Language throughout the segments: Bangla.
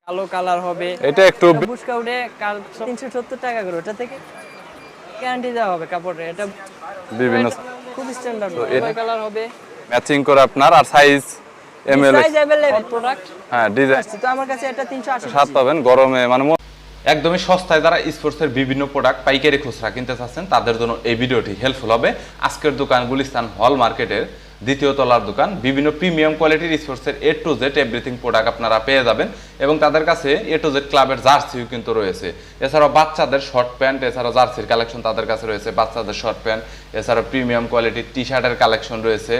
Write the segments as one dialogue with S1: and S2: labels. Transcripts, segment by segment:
S1: কালো কালার হবে,
S2: এটা একটু
S1: বুশকা উঠে 370 টাকা করে, ওটা থেকে গ্যারান্টি দেওয়া হবে কাপড়ের। এটা
S2: বিভিন্ন
S1: খুব স্ট্যান্ডার্ড,
S2: এটা
S1: কালার হবে
S2: ম্যাচিং করে আপনার, আর size ML
S1: size available product.
S2: হ্যাঁ ডিজাইন
S1: তো আমার কাছে এটা 380
S2: সাত পাবেন গরমে, মানে একদমই সস্তায় যারা স্পোর্টসের বিভিন্ন প্রোডাক্ট পাইকারি খুচরা কিনতে চাচ্ছেন তাদের জন্য এই ভিডিওটি হেল্পফুল হবে। আজকের দোকান গুলিস্তান হল মার্কেটের দ্বিতীয় তলার দোকান। বিভিন্ন প্রিমিয়াম কোয়ালিটির স্পোর্টসের এ টু জেড এভরিথিং প্রোডাক্ট আপনারা পেয়ে যাবেন, এবং তাদের কাছে এ টু জেড ক্লাবের জার্সিও কিন্তু রয়েছে। এছাড়াও বাচ্চাদের শর্ট প্যান্ট, এছাড়াও জার্সির কালেকশন তাদের কাছে রয়েছে, বাচ্চাদের শর্ট প্যান্ট, এছাড়াও প্রিমিয়াম কোয়ালিটির টি শার্টের কালেকশন রয়েছে।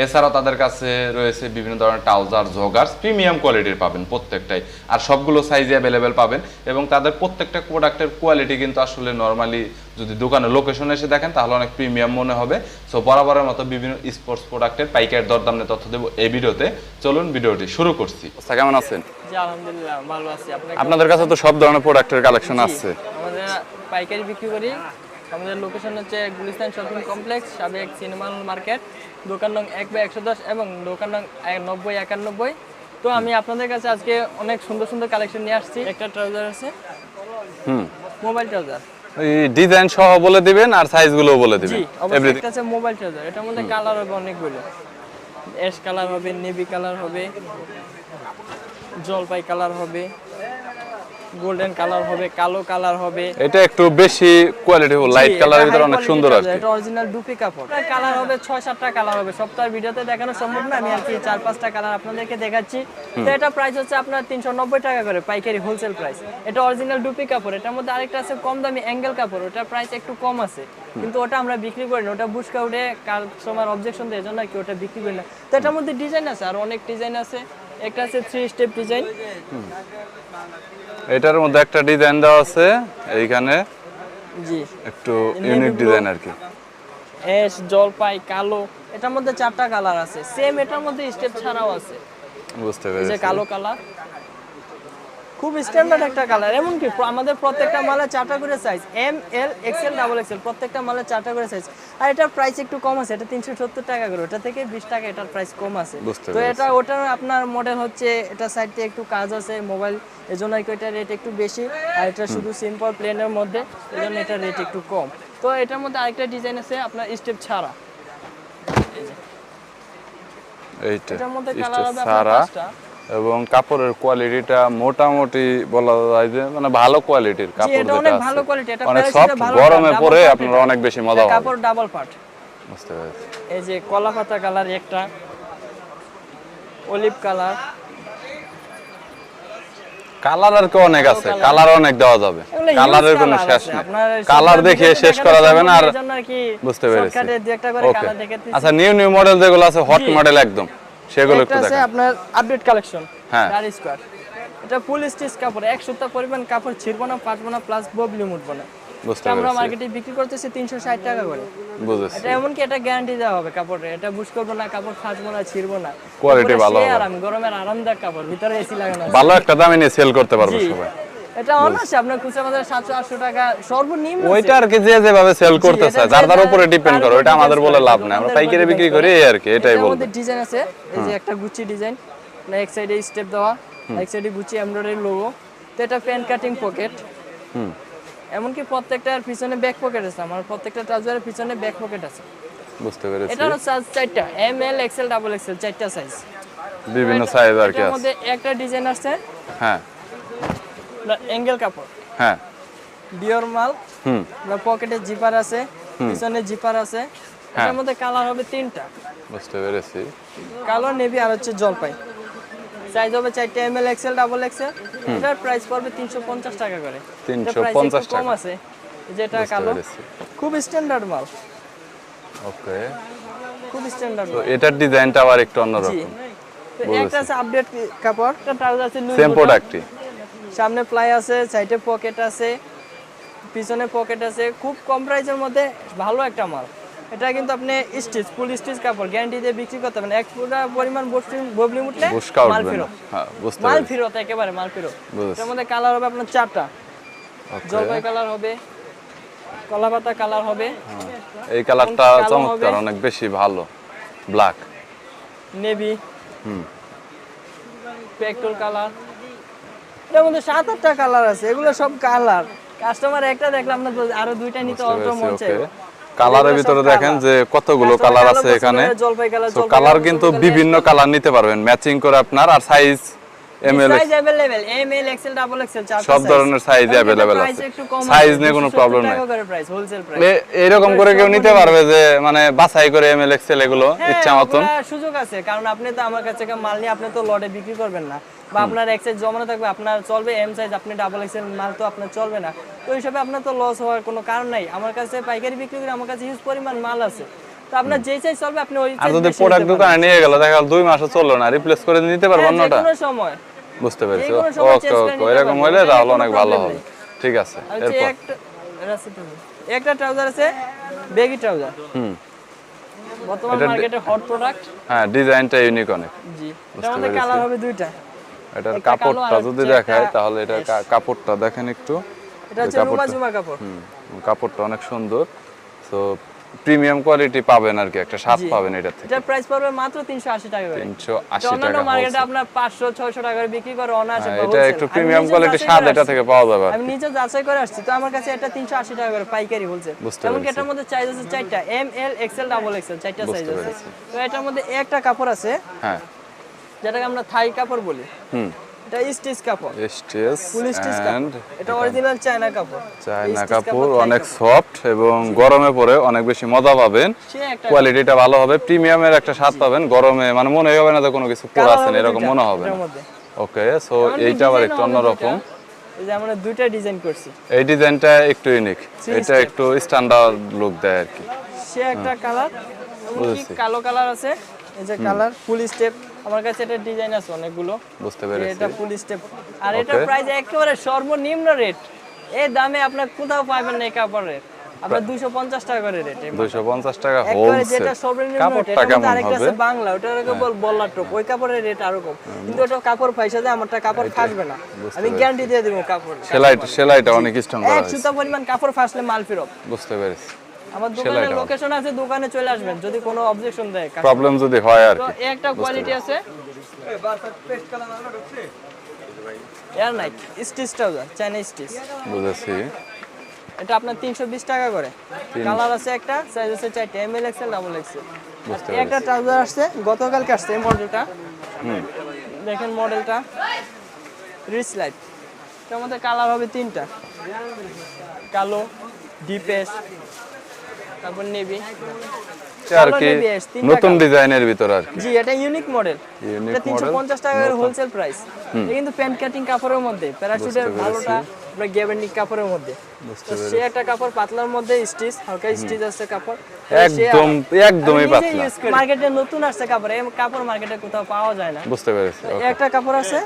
S2: এছাড়াও তাদের কাছে রয়েছে বিভিন্ন ধরনের ট্রাউজার, জগার্স, প্রিমিয়াম কোয়ালিটির পাবেন প্রত্যেকটাই, আর সবগুলো সাইজে অ্যাভেলেবেল পাবেন। এবং তাদের প্রত্যেকটা প্রোডাক্টের কোয়ালিটি কিন্তু আসলে নর্মালি যদি দোকানের লোকেশনে এসে দেখেন তাহলে অনেক প্রিমিয়াম মনে হবে। সো বরাবরের মতো বিভিন্ন স্পোর্টস প্রোডাক্টের পাইকারি দরদাম নিয়ে তথ্য দেবো এই ভিডিওতে। চলুন ভিডিওটি শুরু করছি। কেমন আছেন?
S1: জি আলহামদুলিল্লাহ ভালো আছি।
S2: আপনাদের কাছে তো সব ধরনের প্রোডাক্টের কালেকশন আছে।
S1: আমাদের পাইকারি বিক্রি করি। আমাদের লোকেশন হচ্ছে গুলিস্তান শপিং কমপ্লেক্স, সাবেক সিনেমা মার্কেট, দোকান নং 1/110 এবং দোকান নং 9091। তো আমি আপনাদের কাছে আজকে অনেক সুন্দর সুন্দর কালেকশন নিয়ে আসছি। একটা ট্রাউজার আছে, মোবাইল ট্রাউজার,
S2: এই ডিজাইন সহ বলে দিবেন আর সাইজগুলোও বলে দিবেন।
S1: জি অবশ্যই। এটা আছে মোবাইল ট্রাউজার, এটার মধ্যে কালার হবে অনেকগুলো। অ্যাশ কালার হবে, নেভি কালার হবে, জলপাই কালার হবে, গোল্ডেন কালার হবে, কালো কালার হবে।
S2: এটা একটু বেশি কোয়ালিটি, লাইট কালারের ভিতরে অনেক সুন্দর আছে।
S1: এটা অরিজিনাল ডুপি কাপড়। কালার হবে 6-7টা কালার হবে, সবটার ভিডিওতে দেখানো সম্ভব না, আমি আর কি 4-5টা কালার আপনাদেরকে দেখাচ্ছি। তো এটা প্রাইস হচ্ছে আপনার 390 টাকা করে পাইকারি হোলসেল প্রাইস। এটা অরিজিনাল ডুপি কাপড়। এটার মধ্যে আরেকটা আছে কম দামি অ্যাঙ্গেল কাপড়, ওটার প্রাইস একটু কম আছে, কিন্তু ওটা আমরা বিক্রি করি না, ওটা বুশকা উঠে কাস্টমার অবজেকশন দেয়, এজন্য কি ওটা বিক্রি করি না। তো এটার মধ্যে ডিজাইন আছে, আর অনেক ডিজাইন আছে। একটা আছে 3 স্টেপ ডিজাইন,
S2: এটার মধ্যে একটা ডিজাইন দেওয়া আছে এইখানে,
S1: জি
S2: একটু ইউনিক ডিজাইন আর কি।
S1: অ্যাশ, জলপাই, কালো, এটার মধ্যে 4টা কালার আছে। সেম এটার মধ্যে স্টেপ ছাড়াও আছে।
S2: বুঝতে
S1: এই যে
S2: পেরেছি।
S1: কালো কালার খুব স্ট্যান্ডার্ড একটা কালার। এমনকি আমাদের প্রত্যেকটা মালে 4টা করে size, M, L, XL, double Excel, প্রত্যেকটা মালে 4টা করে সাইজ। আর এটার প্রাইস একটু কম আছে, এটা 370 টাকা করে, ওটা থেকে 20 টাকা এটার প্রাইস কম আছে। তো এটা ওটার আপনার মডেল হচ্ছে, এটা সাইডে একটু কাজ আছে মোবাইল, এজন্য এটা রেট একটু বেশি। আর এটা শুধু সিম্পল প্লেনের মধ্যে, এজন্য এটা রেট একটু কম। তো এটার মধ্যে আরেকটা ডিজাইন আছে আপনার স্টেপ ছাড়া,
S2: এইটা
S1: এটার মধ্যে কালার হবে আপনার
S2: সারা,
S1: 5টা।
S2: এবং কাপড়ের কোয়ালিটিটা মোটামুটি বলা যায় যে মানে ভালো কোয়ালিটির কাপড়,
S1: এটা অনেক ভালো কোয়ালিটি, এটা
S2: অনেক
S1: প্যারাসুটে
S2: সফট,
S1: ভালো,
S2: গরমে পরে আপনারা অনেক বেশি মজা পাবেন।
S1: কাপড় ডাবল পার্ট।
S2: বুঝতে পেরেছি।
S1: এই যে কলা পাতা কালার একটা, অলিভ কালার,
S2: কালার আর কি অনেক আছে, কালার অনেক দেওয়া যাবে, কালারের কোনো শেষ নেই, কালার দেখে শেষ করা যাবে না। আর বুঝতে পেরেছি। আচ্ছা নিউ নিউ মডেল যেগুলো আছে, হট মডেল একদম, সেগুলো একটু
S1: দেখান।
S2: দেখান।
S1: আপনার আপডেট কালেকশন,
S2: হ্যাঁ
S1: ডার স্কয়ার, এটা ফুল স্টিচ কাপড়, 1 সপ্তাহ পরিমাণ কাপড় ছিড়বো না, ফাটবো না, প্লাস ববলি মুটবো না।
S2: বুঝতে
S1: আমরা
S2: পেরেছি।
S1: মার্কেটে বিক্রি করতেছি 360 টাকা করে।
S2: বুঝেছি।
S1: এটা এমন কি এটা গ্যারান্টি দেওয়া হবে কাপড়ে, এটা বুশ করবো না, কাপড় ফাটবো না, ছিড়বো না,
S2: কোয়ালিটি ভালো হবে,
S1: আর আমি গরমের আরামদায়ক কাপড়, ভিতরে এসি লাগানো আছে,
S2: ভালো একটা দামে নিয়ে সেল করতে পারবে সবাই।
S1: এটা অনায়াসে আপনার খুচরা বাজারে 700-800 টাকা সর্বনিম্ন।
S2: ওইটা আর কি যে যেভাবে সেল করতেছে যার যার উপরে ডিপেন্ড করে, ওইটা আমাদের বলে লাভ নাই, আমরা পাইকারি বিক্রি করি এই আর কি, এটাই বলবো।
S1: আমাদের ডিজাইন আছে, এই যে একটা গুচি ডিজাইন, না এক সাইডে স্টেপ দেওয়া, এক সাইডে গুচি এমব্রয়ডারি লোগো। তো এটা প্যান্ট কাটিং পকেট, এমনকি প্রত্যেকটার পিছনে ব্যাক পকেট আছে, আমার প্রত্যেকটা ট্রাউজারের পিছনে ব্যাক পকেট আছে।
S2: বুঝতে পেরেছি।
S1: এটারও সাইজ 4টা, M, L, XL, double XL, 4টা সাইজ,
S2: বিভিন্ন সাইজ আর কি
S1: এর
S2: আছে।
S1: মধ্যে একটা ডিজাইন আছে,
S2: হ্যাঁ
S1: অ্যাঙ্গেল কাপড়,
S2: হ্যাঁ
S1: ডিওর মাল, পকেটে জিপার আছে, পিছনে জিপার আছে। এর মধ্যে কালার হবে 3টা।
S2: বুঝতে পেরেছি।
S1: কালো, নেভি আর হচ্ছে জলপাই। সাইজ হবে 4টা, M, L, XL, double Excel. এটার প্রাইস পড়বে 350 টাকা করে।
S2: 350 টাকা
S1: কম আছে, যেটা কালো, খুব স্ট্যান্ডার্ড মাল।
S2: ওকে,
S1: খুব স্ট্যান্ডার্ড।
S2: তো এটার ডিজাইনটা আবার একটু অন্যরকম।
S1: তো একটা আছে আপডেট কাপড়, একটা ট্রাউজার আছে লুজ,
S2: সেম প্রোডাক্টই,
S1: সামনে প্লাই আছে, সাইডে পকেট আছে, পিছনে পকেট আছে, খুব কম প্রাইসের মধ্যে ভালো একটা মাল। এটা কিন্তু আপনি স্টিচ, ফুল স্টিচ কাপড়, গ্যারান্টি দিয়ে বিক্রি করতে পারেন। এক পুরো পরিমাণ ববলি মুটলে মাল ফেরত।
S2: হ্যাঁ বুঝতে
S1: মাল
S2: পেরেছি।
S1: ফেরত, একেবারে মাল ফেরত। এর মধ্যে কালার হবে আপনার 4টা, জলপাই কালার হবে, কলা পাতা কালার হবে,
S2: এই কালারটা চমৎকার, অনেক বেশি ভালো, ব্ল্যাক,
S1: নেভি, পেট্রোল কালার। এর মধ্যে 7-8টা কালার আছে, এগুলো সব কালার। কাস্টমার একটা দেখলে আপনার আরো দুইটা নিতে অল্প মন চাই।
S2: কালারের ভিতরে দেখেন যে কতগুলো কালার আছে এখানে।
S1: জলপাই কালার,
S2: তো কালার কিন্তু বিভিন্ন কালার নিতে পারবেন ম্যাচিং করে আপনার, আর size ML
S1: size available ML XL double XL চারটা
S2: সব ধরনের সাইজ अवेलेबल আছে, সাইজ নিয়ে কোনো প্রবলেম নাই।
S1: প্রাইস হোলসেল প্রাইস
S2: এরকম করে কেউ নিতে পারবে যে মানে বাছাই করে এমএল এক্সেল এগুলো ইচ্ছা মতন
S1: সুযোগ আছে, কারণ আপনি তো আমার কাছে মাল নিয়ে আপনি তো লটে বিক্রি করবেন না, বা আপনার এক সাইজ জমানো থাকবে, আপনার চলবে এম সাইজ, আপনি ডাবল এক্সেল মাল তো আপনার চলবে না। তো এই হিসাবে আপনার তো লস হওয়ার কোনো কারণ নাই। আমার কাছে পাইকারি বিক্রি করে আমার কাছে হিউজ পরিমাণ মাল আছে, তো আপনার যেই সাইজ চলবে আপনি ওই
S2: আর যদি প্রোডাক্ট দোকানে নিয়ে গেল দেখা গেল 2 মাসও চললো না, রিপ্লেস করে নিতে পারবো অন্যটা
S1: কোনো সময়।
S2: বুঝতে পেরেছি। ওকে ওকে, এরকম হলে তাহলে অনেক ভালো হবে। ঠিক আছে, এরপর
S1: একটা ট্রাউজার আছে, বেগি ট্রাউজার। বর্তমান মার্কেটে হট প্রোডাক্ট।
S2: হ্যাঁ, ডিজাইনটা ইউনিক অনেক।
S1: জি, এটার মধ্যে কালার হবে দুইটা।
S2: এটার কাপড়টা যদি দেখায় তাহলে এটার কাপড়টা দেখেন একটু।
S1: এটা হচ্ছে রুমা জুমা কাপড়।
S2: কাপড়টা অনেক সুন্দর, তো প্রিমিয়াম কোয়ালিটি পাবেন আর কি, একটা স্বাদ পাবেন এটা থেকে।
S1: এটার প্রাইস পড়বে মাত্র 380 টাকা করে।
S2: 380 টাকা।
S1: মার্কেটে আপনার 500-600 টাকা করে বিক্রি করে অনায়াসে।
S2: এটা একটু প্রিমিয়াম কোয়ালিটি স্বাদ এটা থেকে পাওয়া যাবে।
S1: আমি নিজে যাচাই করে আসছি, তো আমার কাছে এটা 380 টাকা করে পাইকারি হোলসেল। এমনকি এটার মধ্যে সাইজ আছে 4টা, M L XL double XL, 4টা সাইজ আছে। তো এটার মধ্যে একটা কাপড় আছে,
S2: হ্যাঁ,
S1: যেটাকে আমরা থাই কাপড় বলি। এটা স্টিচ কাপড়,
S2: স্টিচ
S1: ফুল স্টিচ কাপড়। এটা অরিজিনাল চায়না কাপড়।
S2: চায়না কাপড়, অনেক সফট এবং গরমে পরে অনেক বেশি মজা পাবেন। কোয়ালিটিটা ভালো হবে, প্রিমিয়ামের একটা স্বাদ পাবেন। গরমে মানে মনে হবে না যে কোনো কিছু পরা আছে এরকম মনে হবে না। ওকে, সো এইটা আবার একটু অন্যরকম।
S1: এই যে আমরা দুইটা ডিজাইন করছি।
S2: এই ডিজাইনটা একটু ইউনিক, এটা একটু স্ট্যান্ডার্ড লুক দেয় আর কি।
S1: সে একটা কালার, এমনকি কালো কালার আছে। এই যে কালার ফুল স্টেপ, আমার কাছে এটা ডিজাইন আছে অনেকগুলো।
S2: বুঝতে পেরেছি।
S1: এটা ফুল স্টেপ, আর এটা প্রাইস একেবারে সর্বনিম্ন রেট। এই দামে আপনি কোথাও পাবেন না এই কাপড়ের। আপনার 250 টাকা করে রেট।
S2: 250 টাকা
S1: একেবারে
S2: হোলসেল।
S1: যেটা সর্বনিম্ন রেট।
S2: কাপড়টা কেমন
S1: আরেকটা
S2: হবে?
S1: আছে বাংলা, ওটাকে বল্লা টপ। ওই কাপড়ের রেট আরো কম, কিন্তু ওটা কাপড় ফাইসা যায়, আমারটা কাপড় ফাসবে না। আমি গ্যারান্টি দিয়ে দেব কাপড়।
S2: সেলাইটা অনেক স্ট্রং করা
S1: এক
S2: আছে।
S1: সুতা পরিমাণ কাপড় ফাসলে মাল ফেরত।
S2: বুঝতে পেরেছি।
S1: আমার দোকানের লোকেশন আছে, দোকানে চলে আসবেন যদি কোনো অবজেকশন দেয়।
S2: প্রবলেম যদি হয় আর
S1: তো
S2: কি।
S1: একটা কোয়ালিটি আছে এয়ার নাইট স্টিচ ট্রাউজার, চাইনা স্টিচ।
S2: বুঝেছি।
S1: এটা আপনার 320 টাকা করে। কালার আছে একটা, সাইজ আছে 4টা, M L XL double XL. একটা ট্রাউজার আসছে গতকালকে আসছে, এই মডেলটা। দেখেন মডেলটা রিচ লাইট। এটার মধ্যে কালার হবে 3টা, কালো, ডিপেস, তারপর নেভি
S2: আর কি নতুন ডিজাইনের ভিতর আর কি।
S1: জি, এটা ইউনিক মডেল। এটা 350 টাকা করে হোলসেল প্রাইস। এটা কিন্তু প্যান্ট কাটিং কাপড়ের মধ্যে, প্যারাশুটের ভালোটা পুরো গ্যাবার্নিক কাপড়ের মধ্যে। তো সে একটা কাপড় পাতলার মধ্যে স্টিচ, হালকা স্টিচ আছে কাপড়,
S2: একদমই পাতলা।
S1: মার্কেটে নতুন আসছে কাপড়, এই কাপড় মার্কেটে কোথাও পাওয়া যায় না।
S2: বুঝতে পেরেছি।
S1: একটা কাপড় আছে,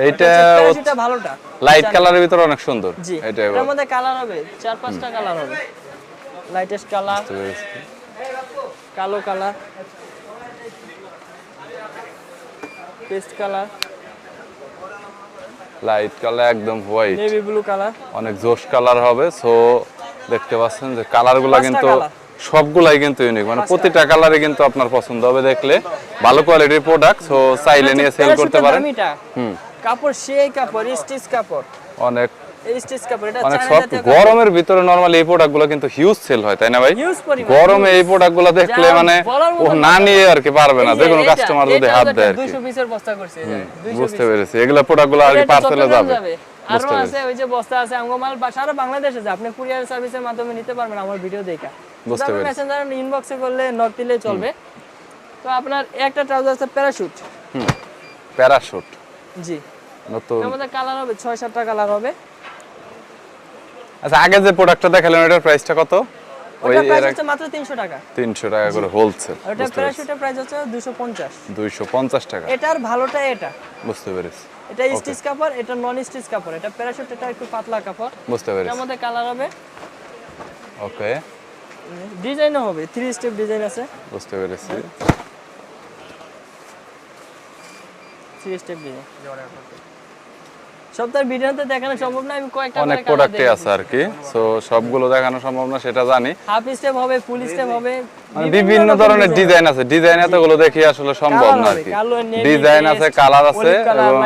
S2: এইটা
S1: ভালোটা
S2: লাইট কালারের ভিতর অনেক সুন্দর।
S1: জি, এর মধ্যে কালার হবে 4-5টা কালার হবে। লাইটেস্ট কালার, কালো colour, paste colour,
S2: light colour, একদম হোয়াইট,
S1: নেভি ব্লু কালার,
S2: অনেক জোশ কালার হবে। সো দেখতে পাচ্ছেন যে কালারগুলো কিন্তু সবগুলাই কিন্তু ইউনিক, মানে প্রতিটা কালারে কিন্তু আপনার পছন্দ হবে দেখলে। ভালো কোয়ালিটির প্রোডাক্ট, সো চাইলে নিয়ে সেল করতে পারেন।
S1: কাপড় সেই কাপড়, স্টিচ কাপড়,
S2: অনেক
S1: স্টিচ কাপড়। এটা
S2: অনেক সফট। গরমের ভিতরে নরমালি এই প্রোডাক্টগুলো কিন্তু হিউজ সেল হয়, তাই না ভাই? গরমে এই প্রোডাক্টগুলো দেখলে মানে ও না নিয়ে আর কি পারবে না, যে কোনো কাস্টমার যদি হাত দেয় আর কি।
S1: 200 পিসের বস্তা করছে।
S2: বুঝতে পেরেছি। এগুলা প্রোডাক্টগুলো আর কি পার্সেলে যাবে।
S1: আরো আছে ওই যে বস্তা আছে, আমগো মাল সারা বাংলাদেশে যায়, আপনি কুরিয়ার সার্ভিসের মাধ্যমে নিতে পারবেন আমার ভিডিও দেখা।
S2: বুঝতে পেরেছি।
S1: মেসেঞ্জার ইনবক্সে করলে নক দিলেই চলবে। তো আপনার একটা ট্রাউজার আছে প্যারাশুট।
S2: প্যারাশুট,
S1: জি,
S2: নতুন।
S1: এর মধ্যে কালার হবে 6-7টা কালার হবে।
S2: আচ্ছা, আগে যে প্রোডাক্টটা দেখালেন ওটার প্রাইসটা কত?
S1: ওটা প্রাইস হচ্ছে মাত্র 300 টাকা।
S2: 300 টাকা করে হোলসেল।
S1: ওটা প্যারাশুটের প্রাইস হচ্ছে 250।
S2: 250 টাকা।
S1: এটার ভালোটা এটা।
S2: বুঝতে পেরেছি।
S1: এটা স্টিচ কাপড়, এটা নন স্টিচ কাপড়। এটা প্যারাশুট, এটা একটু পাতলা কাপড়।
S2: বুঝতে পেরেছি।
S1: এর মধ্যে কালার হবে।
S2: ওকে,
S1: ডিজাইনও হবে, 3 স্টেপ ডিজাইন আছে।
S2: বুঝতে পেরেছি।
S1: 3 স্টেপ ডিজাইন। সপ্তাহের ভিডিওতে দেখানো সম্ভব না, আমি কয়েকটা
S2: অনেক
S1: করে
S2: প্রোডাক্টই আছে আর কি, সো সবগুলো দেখানো সম্ভব না সেটা জানি।
S1: হাফ স্টেপ হবে, ফুল স্টেপ হবে,
S2: মানে বিভিন্ন ধরনের ডিজাইন আছে, ডিজাইন এতগুলো দেখি আসলে সম্ভব না আর কি। ডিজাইন আছে, কালার আছে এবং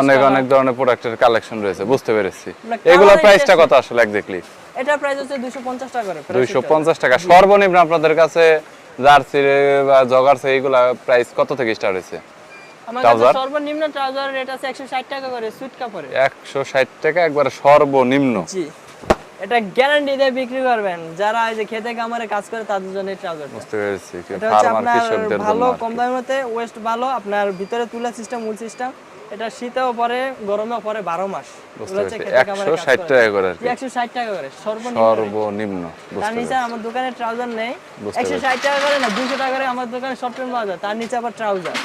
S2: অনেক অনেক ধরনের প্রোডাক্টের কালেকশন রয়েছে, বুঝতে পেরেছি। এগুলোর প্রাইসটা কত আসলে এক্স্যাক্টলি?
S1: এটা প্রাইস হচ্ছে 250 টাকা করে।
S2: 250 টাকা। সর্বনিম্ন আপনাদের কাছে জার্সি বা জগার্সি এইগুলা প্রাইস কত থেকে স্টার্ট হয়েছে?
S1: আমার কাছে সর্বনিম্ন ট্রাউজার রেট আছে 160 টাকা করে সুইট কাপড়ে।
S2: 160 টাকা একবারে সর্বনিম্ন।
S1: জি, এটা গ্যারান্টি দিয়ে বিক্রি করবেন যারা এই যে খেতে কামারে কাজ করে তাদের জন্য এই ট্রাউজার।
S2: বুঝতে পেরেছি,
S1: এটা হচ্ছে
S2: ফার্মার
S1: আপনার
S2: কৃষকদের জন্য
S1: ভালো কম দামের মধ্যে, ওয়েস্ট ভালো, আপনার ভিতরে তুলা সিস্টেম, মূল সিস্টেম। এটা শীতেও পরে, গরমেও পরে 12 মাস।
S2: বুঝতে পেরেছি। 160 টাকা করে আর কি।
S1: 160 টাকা করে সর্বনিম্ন।
S2: সর্বনিম্ন।
S1: তার নিচে আমার দোকানে ট্রাউজার নেই। 160 টাকা করে না, 200 টাকা করে আমার দোকানে শর্ট প্যান্ট পাওয়া যায়, তার নিচে আবার ট্রাউজার।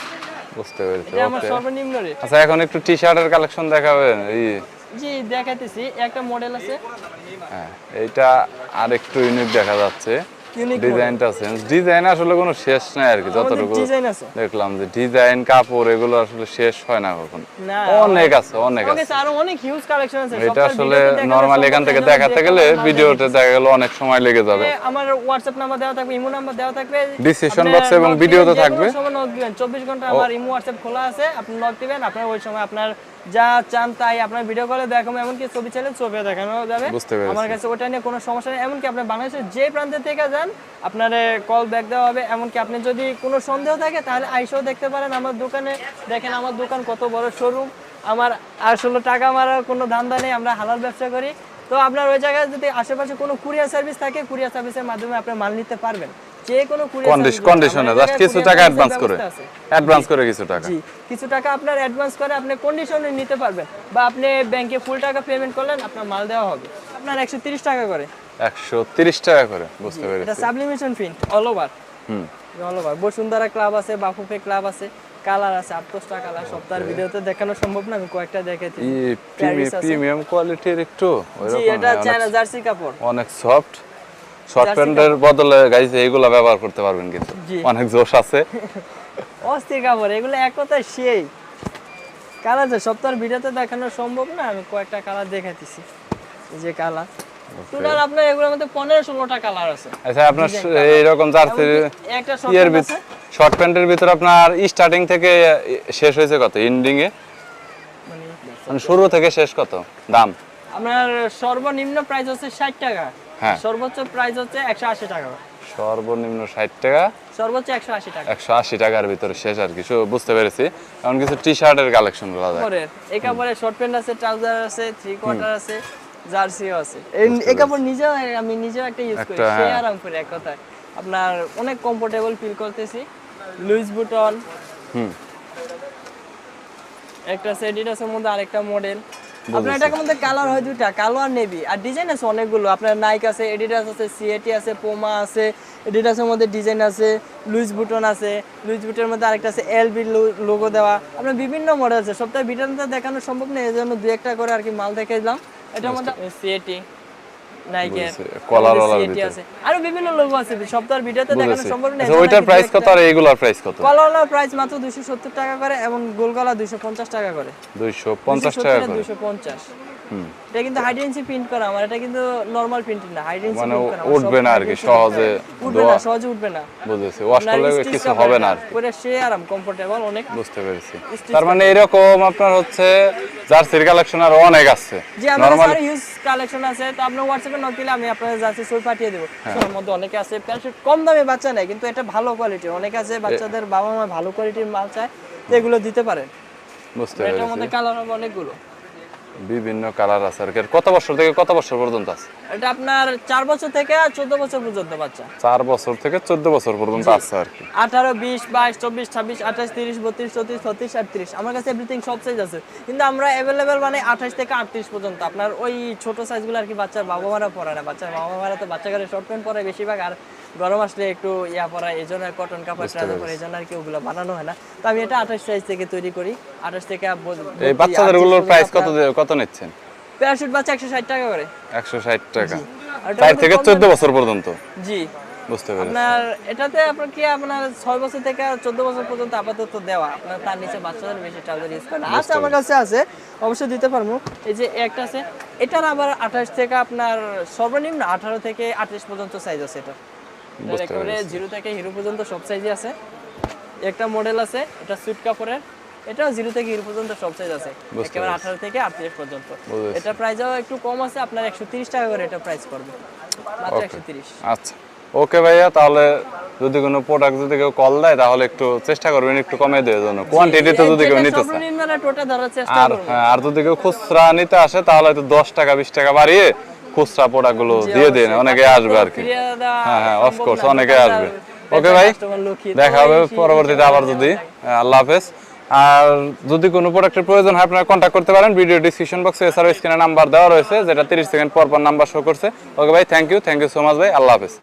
S2: বুঝতে পেরেছি।
S1: এটা আমার সর্বনিম্ন রেট।
S2: আচ্ছা, এখন একটু টি-শার্টের কালেকশন দেখাবেন?
S1: জি, দেখাইতেছি। একটা মডেল আছে,
S2: হ্যাঁ, এইটা আরেকটু ইউনিক দেখা যাচ্ছে।
S1: ইউনিক
S2: ডিজাইনটা চেঞ্জ, ডিজাইন আসলে কোনো শেষ নাই আর কি। যতটুকু
S1: ডিজাইন আছে
S2: দেখলাম যে ডিজাইন, কাপড় এগুলো আসলে শেষ হয় না কখন।
S1: না,
S2: অনেক আছে, অনেক আছে।
S1: ওকে, আরো অনেক হিউজ কালেকশন আছে।
S2: এটা আসলে নরমালি এখান থেকে দেখাতে গেলে ভিডিওতে দেখা গেল অনেক সময় লেগে যাবে।
S1: আমার হোয়াটসঅ্যাপ নাম্বার দেওয়া থাকবে, ইমো নাম্বার দেওয়া থাকবে
S2: ডিসক্রিপশন বক্সে এবং ভিডিওতে থাকবে।
S1: সময় নক দিবেন, 24 ঘন্টা আমার ইমো হোয়াটসঅ্যাপ খোলা আছে, আপনি নক দিবেন, আপনার ওই সময় আপনার যা চান তাই আপনার ভিডিও কলে দেখাবো, এমনকি ছবি চাইলে ছবি দেখানো যাবে। আমার কাছে ওটা নিয়ে কোনো সমস্যা নেই। এমনকি আপনি বাংলাদেশের যে প্রান্তে থেকে যান আপনার কল ব্যাক দেওয়া হবে। এমনকি আপনি যদি কোনো সন্দেহ থাকে তাহলে আইসেও দেখতে পারেন আমার দোকানে। দেখেন আমার দোকান কত বড় শোরুম। আমার আসলে টাকা মারার কোনো ধান্দা নেই, আমরা হালাল ব্যবসা করি। তো আপনার ওই জায়গায় যদি আশেপাশে কোনো কুরিয়ার সার্ভিস থাকে, কুরিয়ার সার্ভিসের মাধ্যমে আপনি মাল নিতে পারবেন। যে কোনো
S2: কন্ডিশনে জাস্ট কিছু টাকা অ্যাডভান্স করে কিছু টাকা,
S1: জি, কিছু টাকা আপনার অ্যাডভান্স করে আপনি কন্ডিশনে নিতে পারবেন, বা আপনি ব্যাংকে ফুল টাকা পেমেন্ট করলেন, আপনার মাল দেওয়া হবে। আপনার 130 টাকা করে।
S2: 130 টাকা করে, বুঝতে পেরেছি।
S1: এটা sublimation print all over. All over. Bashundhara club আছে, বাফুফে ক্লাব আছে, কালার আছে 8-10টা কালার। সপ্তাহের ভিডিওতে দেখানো সম্ভব না, আমি কয়েকটা দেখাইছি।
S2: প্রিমিয়াম কোয়ালিটির একটু
S1: জি, এটা চায়না জার্সি কাপড়,
S2: অনেক সফট। শর্ট প্যান্টের বদলে গাইস এইগুলা ব্যবহার করতে পারবেন, কিন্তু অনেক জোশ আছে।
S1: অস্থির কাপড় এগুলো, এক কথায় সেই কালার আছে। সপ্তাহের ভিডিওতে দেখানো সম্ভব না, আমি কয়েকটা কালার দেখাইতেছি। এই যে কালার টোটাল আপনার এগুলোর মধ্যে 15-16টা কালার আছে।
S2: আচ্ছা, আপনার এইরকম জার্সি
S1: একটা
S2: শর্ট প্যান্টের ভিতর আপনার স্টার্টিং থেকে শেষ হয়েছে কত, এন্ডিং এ মানে শুরু থেকে শেষ কত দাম?
S1: আপনার সর্বনিম্ন প্রাইস হচ্ছে 60 টাকা,
S2: হ্যাঁ,
S1: সর্বোচ্চ প্রাইস হচ্ছে 180 টাকা।
S2: সর্বনিম্ন 60 টাকা,
S1: সর্বোচ্চ 180 টাকা।
S2: 180 টাকার ভিতরে শেষ আর কি, বুঝতে পেরেছি। এখন কিছু টি-শার্টের কালেকশন গুলো আছে।
S1: এই কাপড়ে শর্ট প্যান্ট আছে, ট্রাউজার আছে, 3 কোয়ার্টার আছে, জার্সিও আছে। এই কাপড় নিজেও আমি নিজেও একটা ইউজ করি, সে আরাম করে। এক কথায় আপনার অনেক কমফোর্টেবল ফিল করতেছি। লুইস বুটন, একটা এডিডাসের মধ্যে আরেকটা মডেল। আপনার এটার মধ্যে কালার হয় দুইটা, কালো আর নেভি, আর ডিজাইন আছে অনেকগুলো। আপনার নাইক আছে, এডিডাস আছে, সিএটি আছে, পোমা আছে, এডিডাসের মধ্যে ডিজাইন আছে, লুইস বুটন আছে, লুইস বুটনের মধ্যে আরেকটা আছে এলবি লোগো দেওয়া। আপনার বিভিন্ন মডেল আছে। সপ্তাহে ভিডিওতে দেখানো সম্ভব নেই, এজন্য দুই একটা করে আর কি মাল দেখে দিলাম। এটার মধ্যে সিএটি, নাইকের সিএটি আছে, আরো বিভিন্ন লোগো আছে। সপ্তাহের ভিডিওতে দেখানো সম্ভব নেই।
S2: ওইটার প্রাইস কত আর এইগুলোর প্রাইস কত?
S1: কলার প্রাইস মাত্র 270 টাকা করে, এবং গোলগলা 250 টাকা করে।
S2: 250 টাকা করে,
S1: 250। এটা কিন্তু হাইডেন্সি প্রিন্ট করা আমার, এটা কিন্তু নরমাল প্রিন্ট না, হাইডেন্সি
S2: মানে
S1: প্রিন্ট করা।
S2: উঠবে না আর কি, সহজে
S1: উঠবে না।
S2: বুঝেছি, ওয়াশ করলে কিছু হবে না আর কি।
S1: পরে সে আরাম, কমফোর্টেবল অনেক।
S2: বুঝতে পেরেছি। তার মানে এরকম আপনার হচ্ছে জার্সির কালেকশন আর অনেক আছে।
S1: জি, আমাদের স্যার হিউজ কালেকশন আছে। তো আপনি হোয়াটসঅ্যাপে নক দিলে আমি আপনাদের জার্সি ছবি পাঠিয়ে দেব। এর মধ্যে অনেকে আছে প্যান্ট কম দামে বাচ্চা নেয়, কিন্তু এটা ভালো কোয়ালিটির। অনেকে আছে বাচ্চাদের বাবা মা ভালো কোয়ালিটির মাল চায়, তো এগুলো দিতে পারেন।
S2: বুঝতে পেরেছি।
S1: এটার মধ্যে কালার হবে অনেকগুলো,
S2: বিভিন্ন কালার আছে। আর কত বছর থেকে কত বছর পর্যন্ত আছে?
S1: এটা আপনার 4 বছর থেকে 14 বছর পর্যন্ত বাচ্চা।
S2: 4 বছর থেকে 14 বছর পর্যন্ত আছে আর কি।
S1: 18, 20, 22, 24, 26, 28, 30, 32, 34, 36, 38 আমার কাছে এভরিথিং সব সাইজ আছে। কিন্তু আমরা अवेलेबल মানে 28 থেকে 38 পর্যন্ত। আপনার ওই ছোট সাইজগুলো আর কি বাচ্চার বাবা মারা পরে না। বাচ্চার বাবা মারা তো বাচ্চা করে শর্ট প্যান্ট পরে বেশিরভাগ, আর গরম আসলে একটু পরা, এইজন্য কটন কাপড় ট্রাউজার পরে, এইজন্য আর কি ওগুলো বানানো হয় না। তো আমি এটা 28 সাইজ থেকে তৈরি করি। 28 থেকে
S2: এই বাচ্চাদেরগুলোর প্রাইস কত নিচ্ছেন?
S1: প্যারাশুট বাচ্চা 160 টাকা করে।
S2: 160 টাকা, 4 থেকে 14 বছর পর্যন্ত।
S1: জি,
S3: বুঝতে পেরেছি।
S1: আপনার এটাতে আপনার কি আপনার 6 বছর থেকে 14 বছর পর্যন্ত আপাতত দেওয়া, আপনার তার নিচে বাচ্চাদের বেশি ট্রাউজার ইউজ করে না। আচ্ছা আমার কাছে আছে, অবশ্যই দিতে পারবো। এই যে একটা আছে, এটার আবার 28 থেকে আপনার সর্বনিম্ন 18 থেকে 38 পর্যন্ত সাইজ আছে। এটা একেবারে 0 থেকে হিরো পর্যন্ত সব সাইজই আছে। একটা মডেল আছে, এটা সুইট কাপড়ের, এটা 0 থেকে হিরো পর্যন্ত সব সাইজ আছে, একেবারে 18 থেকে 38 পর্যন্ত। এটা প্রাইসও একটু কম আছে, আপনার 130 টাকা করে এটা প্রাইস পড়বে, মাত্র 130।
S3: আচ্ছা ওকে ভাইয়া, তাহলে যদি কোনো প্রোডাক্ট যদি কেউ কল দেয় তাহলে একটু চেষ্টা করবেন একটু কমিয়ে দেওয়ার জন্য, কোয়ান্টিটিতে যদি কেউ নিতে চায়।
S1: সর্বনিম্ন টোটা ধরার চেষ্টা
S3: আর
S1: করব।
S3: আর যদি কেউ খুচরা নিতে আসে তাহলে হয়তো 10 টাকা 20 টাকা বাড়িয়ে খুচরা প্রোডাক্টগুলো দিয়ে দিন, অনেকে আসবে আর কি। হ্যাঁ অফকোর্স অনেকে আসবে। ওকে ভাই, দেখা হবে পরবর্তীতে আবার যদি। আল্লাহ হাফেজ। আর যদি কোনো প্রোডাক্টের প্রয়োজন হয় আপনারা কন্ট্যাক্ট করতে পারেন, ভিডিও ডিসক্রিপশন বক্সে এছাড়াও স্ক্রিনে নাম্বার দেওয়া রয়েছে, যেটা 30 সেকেন্ড পর পর নাম্বার শো করছে। ওকে ভাই, থ্যাংক ইউ সো মাচ ভাই, আল্লাহ হাফেজ।